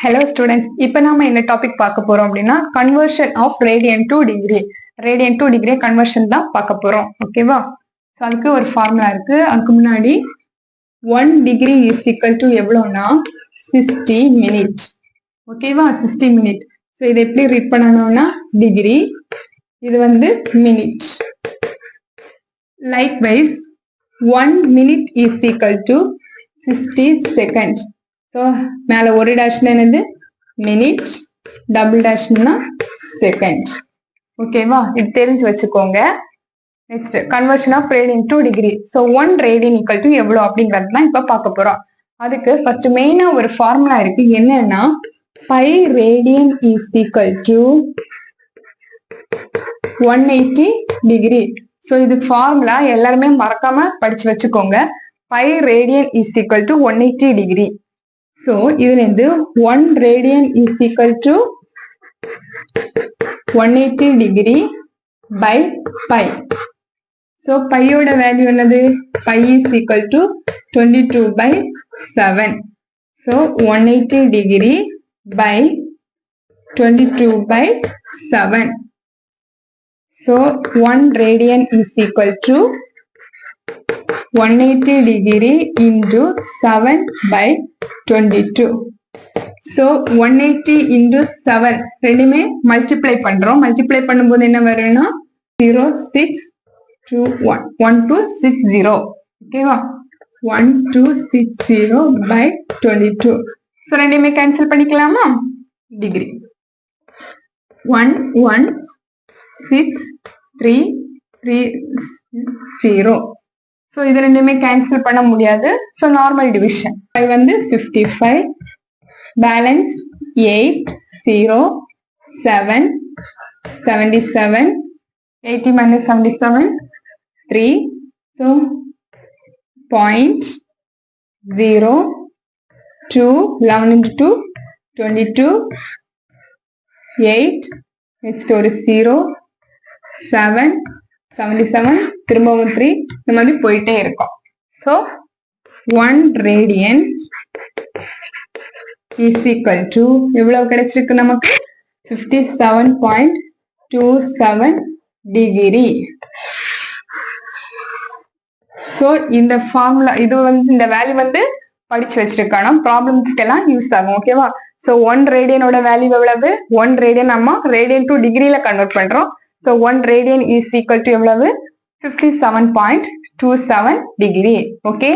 Hello students, இப்போ நாம என்ன டாபிக் பார்க்க போறோம் அப்படின்னா conversion of radian to degree. Radian to degree conversion தான் பார்க்க போறோம். ஓகேவா? ஸோ அதுக்கு ஒரு ஃபார்முலா இருக்கு. அதுக்கு முன்னாடி 1 டிகிரி இஸ் ஈக்குவல் டு எவ்வளோனா 60 மினிட். ஓகேவா? 60 மினிட். ஸோ இதை எப்படி ரீட் பண்ணணும்னா டிகிரி, இது வந்து minute. Likewise 1 minute is equal to 60 second. So மேலே ஒரு டேஷ்னா என்னது மினிட், டபுள் டேஷ்னா செகண்ட். ஓகேவா? இது தெரிஞ்சு வச்சுக்கோங்க. Next conversion of radian to degree. So 1 radian equal to எவ்வளோ அப்படிங்கிறது தான் இப்போ பார்க்க போறோம். அதுக்கு ஃபர்ஸ்ட் மெயினா ஒரு ஃபார்முலா இருக்கு. என்னன்னா by radian is equal to 180 degree. So இது ஃபார்முலா எல்லாருமே மறக்காம படிச்சு வச்சுக்கோங்க. By radian is equal to 180 degree. So, இதுல இருந்து 1 radian is equal to 180 degree by pi. So, pi ஓட வேல்யூ என்னது? pi is equal to 22 by 7. So, 180 degree by 22 by 7. So, 1 radian is equal to 180 degree into 7 by 22. So 180 into 7 ரெண்டுமே multiply பண்றோம். Multiply பண்ணும்போது என்ன வரும்னா 1260. ஓகேவா? 1260 by 22. So ரெண்டுமே cancel பண்ணிக்கலாமா? டிகிரி 11630. ஸோ இது ரெண்டுமே கேன்சல் பண்ண முடியாது. ஸோ நார்மல் டிவிஷன் 5 வந்து 55, balance 8, 0, 7, 77, 80 minus 77, 3. So 0.02, 11 into 2, 22, 8, next ஒரு 0, 7, 77, திரும்பவும் 3, இந்த மாதிரி போயிட்டே இருக்கும். So 1 radian is equal to எவ்வளவு கிடைச்சிருக்கு நமக்கு? 57.27 டிகிரி. ஸோ இந்த ஃபார்முலா இது வந்து இந்த வேல்யூ வந்து படிச்சு வச்சிருக்கணும். ப்ராப்ளம்ஸ்க்கு எல்லாம் யூஸ் ஆகும். ஓகேவா? ஸோ 1 ரேடியனோட வேல்யூ எவ்வளவு? 1 ரேடியன் நம்ம ரேடியன் டு டிகிரியில கன்வெர்ட் பண்றோம். So 1 radian is equal to எவ்வளவு? 57.27 degree. Okay.